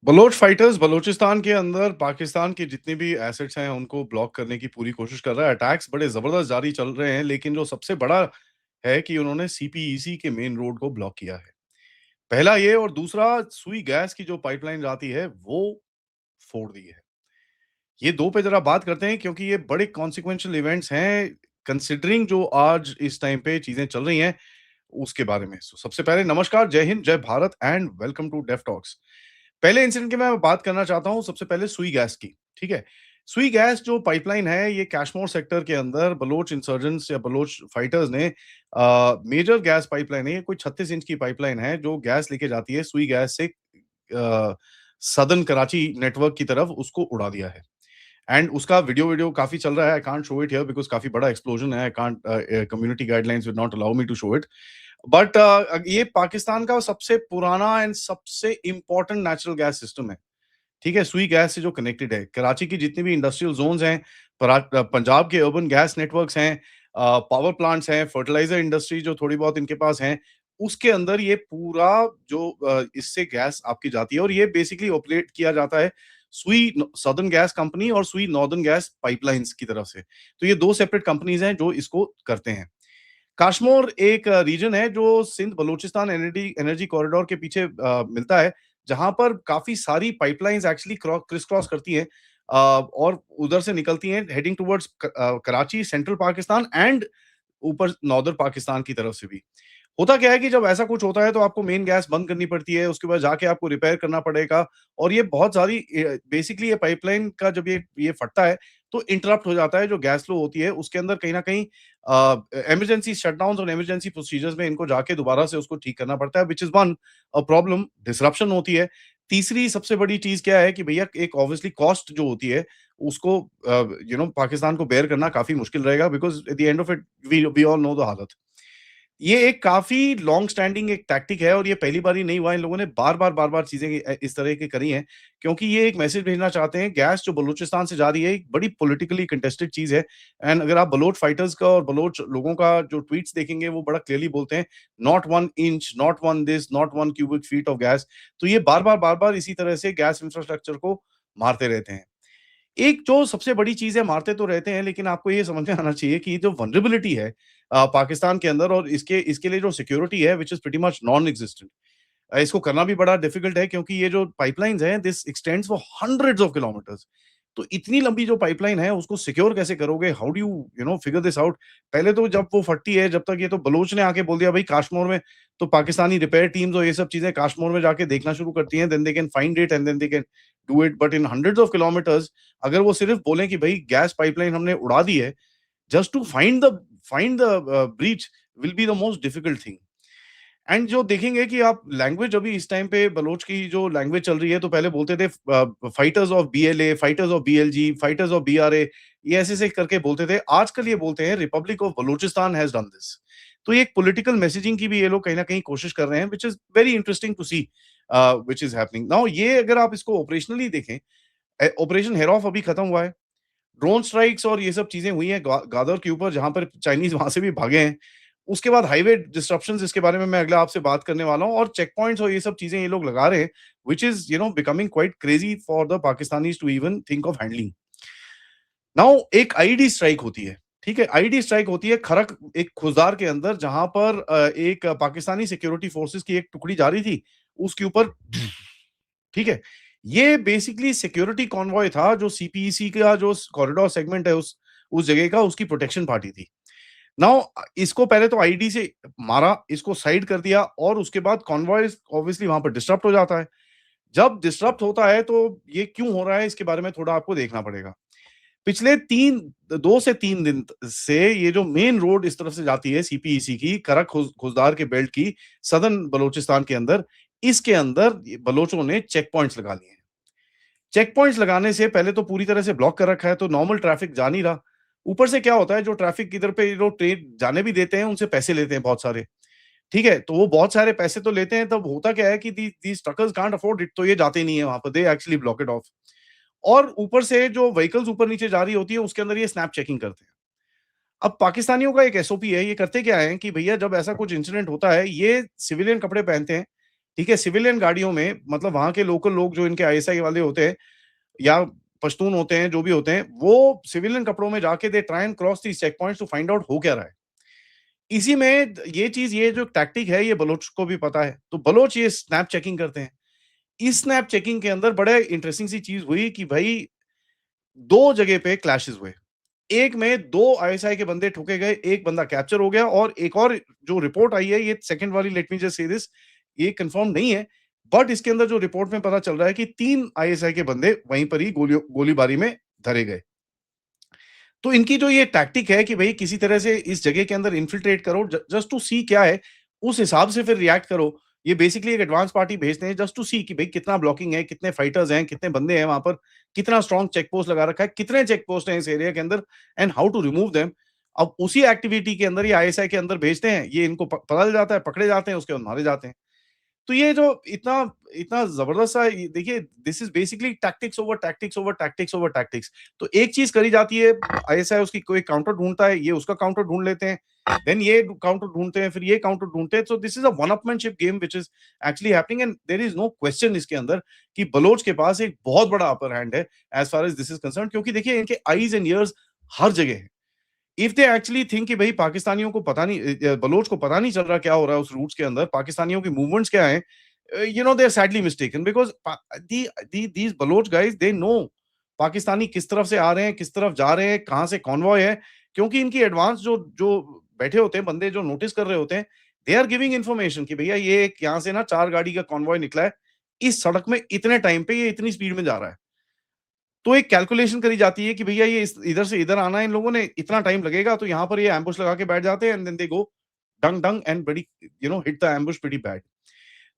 Bloch fighters Balochistan के अंदर पाकिस्तान के जितने भी एसेट्स हैं उनको ब्लॉक करने की पूरी कोशिश कर रहा है। अटैक्स बड़े ज़बरदस्त जारी चल रहे हैं, लेकिन जो सबसे बड़ा है कि उन्होंने सीपीईसी के मेन रोड को ब्लॉक किया है। पहला ये और दूसरा सुई गैस की जो पाइपलाइन जाती है वो फोड़ दी है। ये 2 पे ज़रा बात करते हैं क्योंकि ये बड़े कॉन्सिक्वेंशियल इवेंट्स हैं कंसीडरिंग जो आज इस टाइम पे चीज़ें चल रही हैं उसके बारे में। सबसे पहले नमस्कार, जय हिंद, जय Bharat and welcome to deaf talks. पहले इंसिडेंट की मैं बात करना चाहता हूँ सबसे पहले सुई गैस की, ठीक है? सुई गैस जो पाइपलाइन है ये कैशमोर सेक्टर के अंदर बलोच इंसर्जेंट्स या बलोच फाइटर्स ने मेजर गैस पाइपलाइन है, ये कोई 36 इंच की पाइपलाइन है जो गैस लेके जाती है सुई गैस से सदर्न कराची नेटवर्क की तरफ उसको उड़ा दिया है। एंड उसका वीडियो काफ़ी चल रहा है। I can't show it here because काफ़ी बड़ा एक्सप्लोजन है। I can't community guidelines will not allow me to show it. But ये पाकिस्तान का सबसे पुराना एंड सबसे इम्पोर्टेंट नेचुरल गैस सिस्टम है। ठीक है? सुई गैस से जो कनेक्टेड है। कराची की जितनी भी इंडस्ट्रियल ज़ोन्स हैं, पंजाब के अर्बन गैस नेटवर्क्स हैं, पावर प्लांट्स हैं, फर्टिलाइज़र इंडस्ट्री जो थोड़ी बहुत इनके पास हैं, उसके अंदर ये पूरा जो इससे गैस आपकी जाती है और ये बेसिकली ऑपरेट किया जाता है सुई न सदर्न गैस कंपनी और सुई नॉर्दर्न गैस पाइपलाइंस की तरफ से। तो ये 2 सेपरेट कंपनीज़ हैं जो इसको करते हैं। काशमोर एक रीजन है जो Sindh Balochistan energy energy corridor के पीछे मिलता है, जहाँ पर काफ़ी सारी पाइपलाइन्स एक्चुअली क्रिस क्रॉस करती हैं और उधर से निकलती हैं heading towards Karachi, central Pakistan and ऊपर नॉर्दर्न पाकिस्तान की तरफ से भी। होता क्या है कि जब ऐसा कुछ होता है तो आपको मेन गैस बंद करनी पड़ती है, उसके बाद जाके आपको रिपेयर करना पड़ेगा और ये बहुत सारी बेसिकली ये पाइपलाइन का जब ये फटता है, तो इंटरप्ट हो जाता है जो गैस फ्लो होती है, उसके अंदर कहीं न कहीं इमरजेंसी शटडाउन्स और इमरजेंसी प्रोसीजर्स में इनको जाके दोबारा से उसको ठीक करना पड़ता है, which is one problem disruption होती है। तीसरी सबसे बड़ी चीज़ क्या है कि भैया एक ऑब्वियसली कॉस्ट जो होती है, उसको पाकिस्तान को बेयर करना काफ़ी मुश्किल रहेगा because at the end of it we all know the हालत। ये एक काफ़ी लॉन्ग स्टैंडिंग एक टैक्टिक है और ये पहली बार ही नहीं हुआ, इन लोगों ने बार-बार चीज़ें इस तरह की करी हैं, क्योंकि ये एक मैसेज भेजना चाहते हैं, गैस जो बलूचिस्तान से जा रही है, एक बड़ी पॉलिटिकली कंटेस्टेड चीज़ है एंड अगर आप बलोच फाइटर्स का और बलोच लोगों का जो ट्वीट्स देखेंगे, वो बड़ा क्लियरली बोलते हैं, not 1 inch, not 1 this, not 1 cubic feet of gas. तो ये बार-बार इसी तरह से गैस इंफ्रास्ट्रक्चर को मारते रहते हैं। एक जो सबसे बड़ी चीज़ है, मारते तो रहते हैं, लेकिन आपको ये समझ में आना चाहिए कि ये जो वल्नरेबिलिटी है पाकिस्तान के अंदर और इसके लिए जो सिक्योरिटी है which is pretty much non existent. इसको करना भी बड़ा डिफिकल्ट है क्योंकि ये जो पाइपलाइन्स हैं, this x tends for hundreds of kilometres. तो इतनी लंबी जो पाइपलाइन है, उसको सिक्योर कैसे करोगे? How do you figure this out? पहले तो जब वो फटती है, जब तक ये तो बलोच ने आके बोल दिया भई काशमोर में तो पाकिस्तानी रिपेयर टीम्स और ये सब चीज़ें काशमोर में जाके देखना शुरू करती हैं, then they can find it and then they can do it. But in hundreds of kilometres अगर वो सिर्फ बोलें कि भई गैस पाइपलाइन हमने उड़ा दी है, just to find the breach will be the most difficult thing. And जो देखेंगे कि आप लैंग्वेज अभी इस टाइम पे बलोच की जो लैंग्वेज चल रही है, तो पहले बोलते थे fighters of BLA, fighters of BLG, fighters of BRA, ये ऐसे-ऐसे करके बोलते थे। आजकल ये बोलते हैं republic of Balochistan has done this. तो ये एक पॉलिटिकल मैसेजिंग की भी ये लोग कहीं न कहीं कोशिश कर रहे हैं, which is very interesting to see which is happening. Now ये अगर आप इसको ऑपरेशनली देखें, ऑपरेशन हेरॉफ अभी खत्म हुआ है। ड्रोन स्ट्राइक्स और ये सब चीज़ें हुई हैं गादर के ऊपर जहाँ पर चाइनीज़ वहाँ से भी भागे हैं। उसके बाद हाईवे डिस्रप्शंस जिसके बारे में मैं अगला आपसे बात करने वाला हूँ और चेक पॉइंट्स और ये सब चीज़ें ये लोग लगा रहे हैं, which is becoming quite crazy for the Pakistanis to even think of handling. Now एक आईईडी स्ट्राइक होती है, ठीक है? आईईडी स्ट्राइक होती है खरक एक खुजदार के अंदर जहाँ पर एक पाकिस्तानी सिक्योरिटी फोर्सेस की एक टुकड़ी जा रही थी, उसके ऊपर ठीक है? ये बेसिकली सिक्योरिटी कॉन्वॉय था जो सीपीईसी का जो कॉरिडोर सेगमेंट है उस जगह का उसकी प्रोटेक्शन पार्टी थी। नाउ इसको पहले तो आईडी से मारा, इसको साइड कर दिया और उसके बाद कॉन्वॉय ऑब्वियसली वहाँ पर डिसरप्ट हो जाता है। जब डिसरप्ट होता है तो ये क्यों हो रहा है इसके बारे में थोड़ा आपको देखना पड़ेगा। पिछले 2 से 3 दिन से ये जो मेन रोड इस तरफ से जाती है सीपीईसी की करक खुजदार के बेल्ट की सदर्न बलूचिस्तान के अंदर, इसके अंदर ये बलोचों ने चेक पॉइंट्स लगा लिए हैं। चेक पॉइंट्स लगाने से पहले तो पूरी तरह से ब्लॉक कर रखा है तो नॉर्मल ट्रैफिक जा नहीं रहा। ऊपर से क्या होता है जो ट्रैफिक इधर पे ये लोग ट्रेन जाने भी देते हैं, उनसे पैसे लेते हैं बहुत सारे। ठीक है? तो वो बहुत सारे पैसे तो लेते हैं, तब होता क्या है कि these truckers can't afford it, तो ये जाते नहीं है वहाँ पर, they actually block it of. और ऊपर से जो व्हीकल्स ऊपर-नीचे जा रही होती है, उसके अंदर ये स्नैप चेकिंग करते हैं। अब पाकिस्तानियों का एक एसओपी है, ये करते क्या हैं कि भैया जब ऐसा कुछ इंसिडेंट होता है, ये सिविलियन कपड़े पहनते हैं, ठीक है? सिविलियन गाड़ियों में मतलब वहाँ के लोकल लोग जो इनके आईएसआई वाले होते हैं या पश्तून होते हैं, जो भी होते हैं, वो सिविलियन कपड़ों में जाके they try and cross these checkpoints to find out हो क्या रहा है। इसी में ये चीज़, ये जो टैक्टिक है, ये बलोच को भी पता है। तो बलोच ये स्नैप चेकिंग करते हैं। इस स्नैप चेकिंग के अंदर बड़े इंटरेस्टिंग सी चीज़ हुई कि भई 2 जगह पे क्लैशेस हुए। एक में 2 आईएसआई के बंदे ठुके गए, एक बंदा कैप्चर हो गया और एक और जो रिपोर्ट आई है, ये सेकंड वाली, let me just say this, ये कंफर्म नहीं है, बट इसके अंदर जो रिपोर्ट में पता चल रहा है कि 3 आईएसआई के बंदे वहीं पर ही गोलीबारी में धरे गए। तो इनकी जो ये टैक्टिक है कि भई किसी तरह से इस जगह के अंदर इन्फिल्ट्रेट करो, जस्ट टू सी क्या है, उस हिसाब से फिर रिएक्ट करो। ये बेसिकली एक एडवांस पार्टी भेजते हैं जस्ट टू सी कि भई कितना ब्लॉकिंग है, कितने फाइटर्स हैं, कितने बंदे हैं वहाँ पर, कितना स्ट्रॉन्ग चेक पोस्ट लगा रखा है, कितने चेक पोस्ट हैं इस एरिया के अंदर and how to remove them. अब उसी एक्टिविटी के अंदर ये आईएसआई के अंदर भेजते हैं, ये इनको पता चल जाता है, पकड़े जाते हैं, उसके बाद मारे जाते हैं। तो ये जो इतना इतना ज़बरदस्त सा ये देखिए, this is basically tactics over tactics over tactics over tactics. तो एक चीज़ करी जाती है, आईएसआई उसकी कोई काउंटर ढूँढता है, ये उसका काउंटर ढूँढ लेते हैं, देन ये काउंटर ढूँढते हैं, फिर ये काउंटर ढूँढते हैं। So this is a one upmanship game which is actually happening and there is no question इसके अंदर कि बलोच के पास एक बहुत बड़ा अपर हैंड है as far as this is concerned, क्योंकि देखिए इनके आईज़ एंड ईयर्स हर जगह है। इफ दे एक्चुअली थिंक कि भाई पाकिस्तानियों को पता नहीं, बलोच को पता नहीं चल रहा क्या हो रहा है उस रूट्स के अंदर, पाकिस्तानियों की मूवमेंट्स क्या हैं, they are sadly mistaken because these Baloch guys they know Pakistani किस तरफ से आ रहे हैं, किस तरफ जा रहे हैं, कहाँ से कॉन्वॉय है, क्योंकि इनकी एडवांस जो जो बैठे होते हैं बंदे, जो नोटिस कर रहे होते हैं, दे आर गिविंग इन्फॉर्मेशन कि भैया ये एक यहाँ से ना 4 गाड़ी का कॉन्वॉय निकला है, इस सड़क में इतने टाइम पे ये इतनी स्पीड में जा रहा है। तो एक कैलकुलेशन करी जाती है कि भैया ये इस इधर से इधर आना है इन लोगों ने, इतना टाइम लगेगा, तो यहाँ पर ये एम्बुश लगा के बैठ जाते हैं and then they go dung dung and very hit the ambush pretty bad.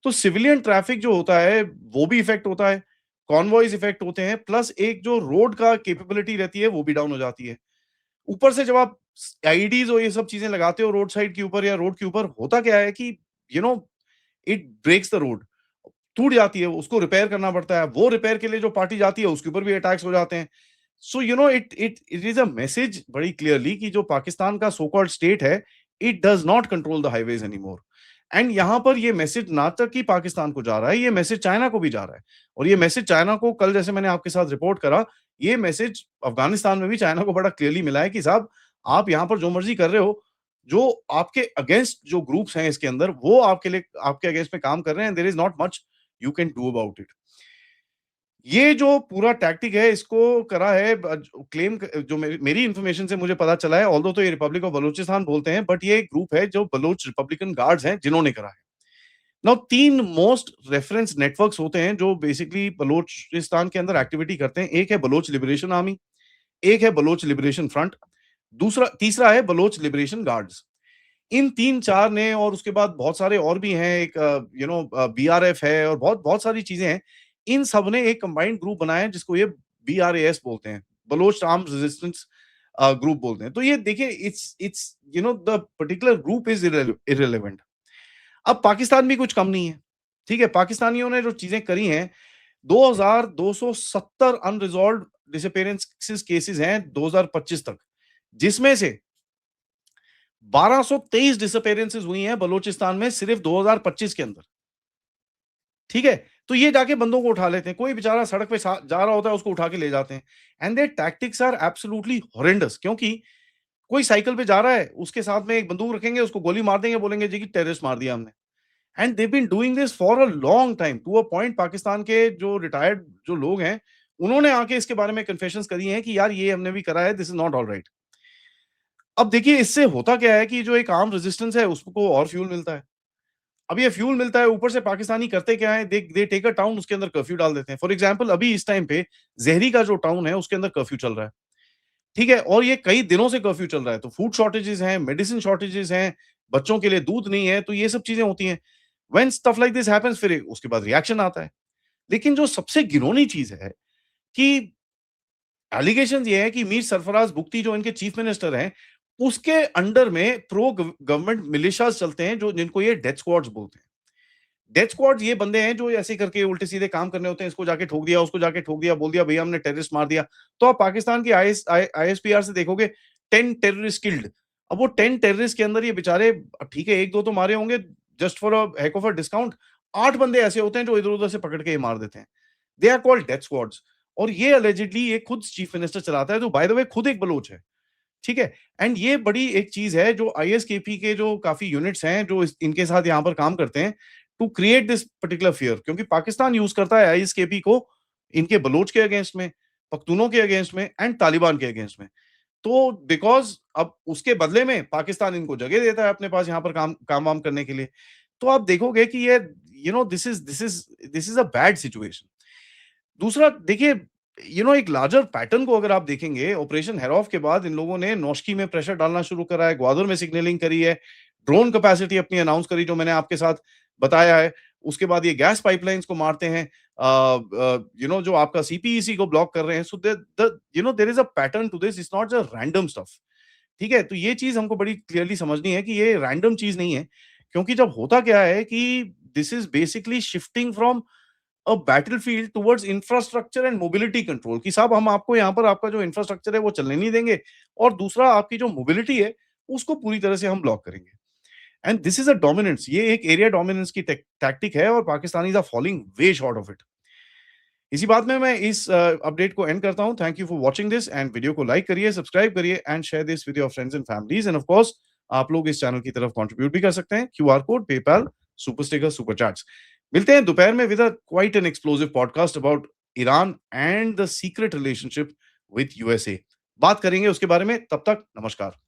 तो सिविलियन ट्रैफिक जो होता है वो भी इफेक्ट होता है, कॉन्वॉयज इफेक्ट होते हैं, प्लस एक जो रोड का कैपेबिलिटी रहती है वो भी डाउन हो जाती है। ऊपर से जब आप आईईडीज और ये सब चीजें लगाते हो रोड साइड के ऊपर या रोड के ऊपर, होता क्या है कि you know it breaks the road, टूट जाती है, उसको रिपेयर करना पड़ता है। वो रिपेयर के लिए जो पार्टी जाती है उसके ऊपर भी अटैक्स हो जाते हैं। So it is a message बड़ी क्लियरली कि जो पाकिस्तान का सो कॉल्ड स्टेट है, it does not control the highways anymore. And यहाँ पर ये मैसेज ना तक ही पाकिस्तान को जा रहा है, ये मैसेज चाइना को भी जा रहा है। और ये मैसेज चाइना को, कल जैसे मैंने आपके साथ रिपोर्ट करा, ये मैसेज अफ़गानिस्तान में भी चाइना को बड़ा क्लियरली मिला है कि साहब, आप यहाँ पर जो मर्ज़ी कर रहे हो, जो आपके अगेंस्ट जो ग्रुप्स हैं इसके अंदर, वो आपके लिए आपके अगेंस्ट में काम कर रहे हैं, there is not much you can do about it. ये जो पूरा टैक्टिक है, इसको करा है क्लेम, जो मेरी इंफॉर्मेशन से मुझे पता चला है, ऑल्दो तो ये रिपब्लिक ऑफ बलूचिस्तान बोलते हैं, बट ये एक ग्रुप है जो बलूच रिपब्लिकन गार्ड्स हैं जिन्होंने करा है। नाउ 3 मोस्ट रेफरेंस नेटवर्क्स होते हैं जो बेसिकली बलूचिस्तान के अंदर एक्टिविटी करते हैं। एक है बलोच लिबरेशन आर्मी, एक है बलोच लिबरेशन फ्रंट, दूसरा तीसरा है बलोच लिबरेशन गार्ड्स। इन 3-4 ने, और उसके बाद बहुत सारे और भी हैं, एक बीआरएफ है और बहुत बहुत सारी चीज़ें हैं। इन सब ने एक कंबाइंड ग्रुप बनाया है जिसको ये बीआरएएस बोलते हैं, बलोच आर्म्ड रेजिस्टेंस ग्रुप बोलते हैं। तो ये देखिए, it's it's the particular group is irrelevant. अब पाकिस्तान भी कुछ कम नहीं है, ठीक है? पाकिस्तानियों ने जो चीज़ें करी हैं, 2270 अनरिज़ॉल्व्ड डिसअपीयरेंसेस केसेस हैं 2025 तक, जिसमें से 1223 डिसअपीयरेंसेस हुई हैं बलूचिस्तान में सिर्फ 2025 के अंदर, ठीक है? तो ये जाके बंदों को उठा लेते हैं, कोई बेचारा सड़क पे जा रहा होता है, उसको उठा के ले जाते हैं। And their tactics are absolutely horrendous, क्योंकि कोई साइकिल पे जा रहा है, उसके साथ में एक बंदूक रखेंगे, उसको गोली मार देंगे, बोलेंगे जी कि टेररिस्ट मार दिया हमने। And they been doing this for a long time, to a point Pakistan के जो रिटायर्ड जो लोग हैं, उन्होंने आके इसके बारे में कन्फेशंस करी हैं कि यार ये हमने भी करा है, दिस इज नॉट ऑलराइट। अब देखिए, इससे होता क्या है कि जो एक आर्म रेजिस्टेंस है उसको और फ्यूल मिलता है। अब ये फ्यूल मिलता है, ऊपर से पाकिस्तानी करते क्या है, दे दे टेक अ टाउन, उसके अंदर कर्फ्यू डाल देते हैं। फॉर एग्जांपल अभी इस टाइम पे ज़हरी का जो टाउन है उसके अंदर कर्फ्यू चल रहा है, ठीक है? और ये कई दिनों से कर्फ्यू चल रहा है, तो फूड शॉर्टेजेस हैं, मेडिसिन शॉर्टेजेस हैं, बच्चों के लिए दूध नहीं है, तो ये सब चीज़ें होती हैं। When stuff like this happens, फिर उसके बाद रिएक्शन आता है। लेकिन जो सबसे घिनौनी चीज़ है कि एलिगेशंस ये है कि मीर सरफराज बुगटी जो इनके चीफ मिनिस्टर हैं, उसके अंडर में प्रो गवर्नमेंट मिलिशियास चलते हैं, जो जिनको ये डेथ स्क्वाड्स बोलते हैं। डेथ स्क्वाड्स ये बंदे हैं जो ऐसे करके उल्टे-सीधे काम करने होते हैं, इसको जाके ठोक दिया, उसको जाके ठोक दिया, बोल दिया भैया हमने टेररिस्ट मार दिया। तो आप पाकिस्तान की आईएसपीआर से देखोगे 10 टेररिस्ट किल्ड। अब वो 10 टेररिस्ट के अंदर ये बेचारे, अब ठीक है 1-2 तो मारे होंगे just for a Keck of a discount, 8 बंदे ऐसे होते हैं जो इधर-उधर से पकड़ के ये मार देते हैं। They are called death squads और ये अलिजेडली ये खुद चीफ मिनिस्टर चलाता है, जो बाय द वे खुद एक बलोच है। ठीक है? एंड ये बड़ी एक चीज़ है जो आईएसकेपी के जो काफ़ी यूनिट्स हैं जो इनके साथ यहाँ पर काम करते हैं to create this particular fear, क्योंकि पाकिस्तान यूज़ करता है आईएसकेपी को इनके बलोच के अगेंस्ट में, पख्तूनों के अगेंस्ट में एंड तालिबान के अगेंस्ट में। तो बिकॉज़ अब उसके बदले में पाकिस्तान इनको जगह देता है अपने पास यहाँ पर काम-वाम करने के लिए। तो आप देखोगे कि ये this is a bad situation. दूसरा देखिए, एक लार्जर पैटर्न को अगर आप देखेंगे, ऑपरेशन हेरॉफ के बाद इन लोगों ने नौशकी में प्रेशर डालना शुरू करा है, ग्वादर में सिग्नलिंग करी है, ड्रोन कैपेसिटी अपनी अनाउंस करी जो मैंने आपके साथ बताया है। उसके बाद ये गैस पाइपलाइन्स को मारते हैं। जो आपका सीपीईसी को ब्लॉक कर रहे हैं। So there is a pattern to this, it's not just random stuff. ठीक है? तो ये चीज़ हमको बड़ी क्लियरली समझनी है कि ये रैंडम चीज़ नहीं है, क्योंकि जब होता क्या है कि this is basically shifting from a battlefield towards infrastructure and mobility control, कि साहब हम आपको यहाँ पर आपका जो इंफ्रास्ट्रक्चर है वो चलने नहीं देंगे और दूसरा आपकी जो मोबिलिटी है उसको पूरी तरह से हम ब्लॉक करेंगे। And this is a dominance, ये एक एरिया डोमिनेंस की टैक्टिक है और Pakistanis are falling way short of it. इसी बात में मैं इस अपडेट को एंड करता हूँ। Thank you for watching this and video को लाइक करिए, सब्सक्राइब करिए and share this with your friends and families end of course आप लोग इस चैनल की तरफ कंट्रीब्यूट भी कर सकते हैं। QR code, PayPal, super sticker, super chats. मिलते हैं दोपहर में with a quite an explosive podcast about Iran and the secret relationship with USA. बात करेंगे उसके बारे में, तब तक नमस्कार।